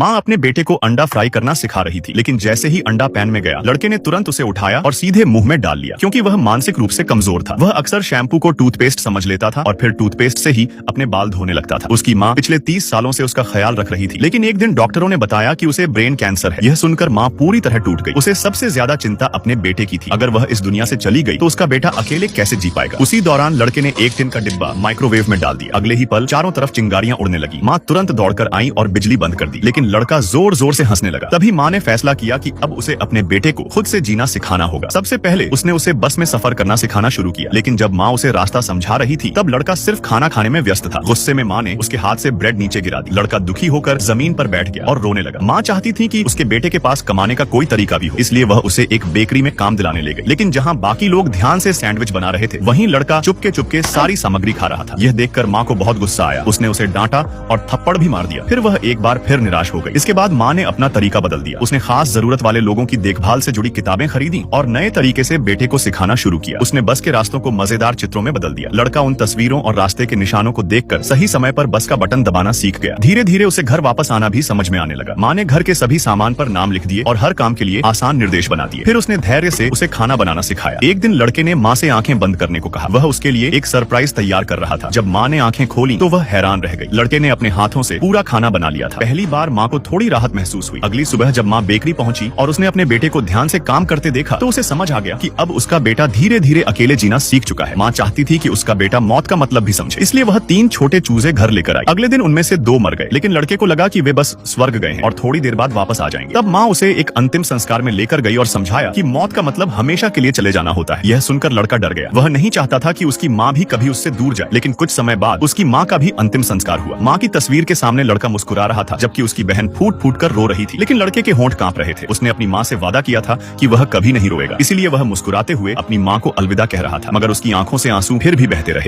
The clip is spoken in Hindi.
माँ अपने बेटे को अंडा फ्राई करना सिखा रही थी, लेकिन जैसे ही अंडा पैन में गया, लड़के ने तुरंत उसे उठाया और सीधे मुंह में डाल लिया, क्योंकि वह मानसिक रूप से कमजोर था। वह अक्सर शैम्पू को टूथपेस्ट समझ लेता था और फिर टूथपेस्ट से ही अपने बाल धोने लगता था। उसकी माँ पिछले 30 सालों से उसका ख्याल रख रही थी, लेकिन एक दिन डॉक्टरों ने बताया कि उसे ब्रेन कैंसर है। यह सुनकर माँ पूरी तरह टूट गई। उसे सबसे ज्यादा चिंता अपने बेटे की थी। अगर वह इस दुनिया से चली गई तो उसका बेटा अकेले कैसे जी पाएगा। उसी दौरान लड़के ने एक टिन का डिब्बा माइक्रोवेव में डाल दिया। अगले ही पल चारों तरफ चिंगारियां उड़ने लगी। माँ तुरंत दौड़कर आई और बिजली बंद कर दी, लेकिन लड़का जोर जोर से हंसने लगा। तभी माँ ने फैसला किया कि अब उसे अपने बेटे को खुद से जीना सिखाना होगा। सबसे पहले उसने उसे बस में सफर करना सिखाना शुरू किया, लेकिन जब माँ उसे रास्ता समझा रही थी तब लड़का सिर्फ खाना खाने में व्यस्त था। गुस्से में माँ ने उसके हाथ से ब्रेड नीचे गिरा दी। लड़का दुखी होकर जमीन पर बैठ गया और रोने लगा। माँ चाहती थी कि उसके बेटे के पास कमाने का कोई तरीका भी हो, इसलिए वह उसे एक बेकरी में काम दिलाने ले गई। लेकिन जहाँ बाकी लोग ध्यान से सैंडविच बना रहे थे, वहीं लड़का चुपके चुपके सारी सामग्री खा रहा था। यह देखकर माँ को बहुत गुस्सा आया। उसने उसे डांटा और थप्पड़ भी मार दिया। फिर वह एक बार फिर निराश हो गई। इसके बाद माँ ने अपना तरीका बदल दिया। उसने खास जरूरत वाले लोगों की देखभाल से जुड़ी किताबें खरीदी और नए तरीके से बेटे को सिखाना शुरू किया। उसने बस के रास्तों को मजेदार चित्रों में बदल दिया। लड़का उन तस्वीरों और रास्ते के निशानों को देखकर सही समय पर बस का बटन दबाना सीख गया। धीरे धीरे उसे घर वापस आना भी समझ में आने लगा। माँ ने घर के सभी सामान पर नाम लिख दिए और हर काम के लिए आसान निर्देश बना दिए। फिर उसने धैर्य से उसे खाना बनाना सिखाया। एक दिन लड़के ने माँ से आंखें बंद करने को कहा। वह उसके लिए एक सरप्राइज तैयार कर रहा था। जब माँ ने आंखें खोली तो वह हैरान रह गई। लड़के ने अपने हाथों से पूरा खाना बना लिया था। पहली बार माँ को थोड़ी राहत महसूस हुई। अगली सुबह जब माँ बेकरी पहुंची और उसने अपने बेटे को ध्यान से काम करते देखा तो उसे समझ आ गया कि अब उसका बेटा धीरे धीरे अकेले जीना सीख चुका है। माँ चाहती थी कि उसका बेटा मौत का मतलब भी समझे, इसलिए वह 3 छोटे चूजे घर लेकर आई। अगले दिन उनमें से 2 मर गए, लेकिन लड़के को लगा कि वे बस स्वर्ग गए हैं और थोड़ी देर बाद वापस आ जाएंगे। तब माँ उसे एक अंतिम संस्कार में लेकर गई और समझाया कि मौत का मतलब हमेशा के लिए चले जाना होता है। यह सुनकर लड़का डर गया। वह नहीं चाहता था कि उसकी माँ भी कभी उससे दूर जाए, लेकिन कुछ समय बाद उसकी माँ का भी अंतिम संस्कार हुआ। माँ की तस्वीर के सामने लड़का मुस्कुरा रहा था, जबकि उसकी बहन फूट फूट कर रो रही थी, लेकिन लड़के के होंठ कांप रहे थे। उसने अपनी माँ से वादा किया था कि वह कभी नहीं रोएगा, इसीलिए वह मुस्कुराते हुए अपनी माँ को अलविदा कह रहा था, मगर उसकी आंखों से आंसू फिर भी बहते रहे।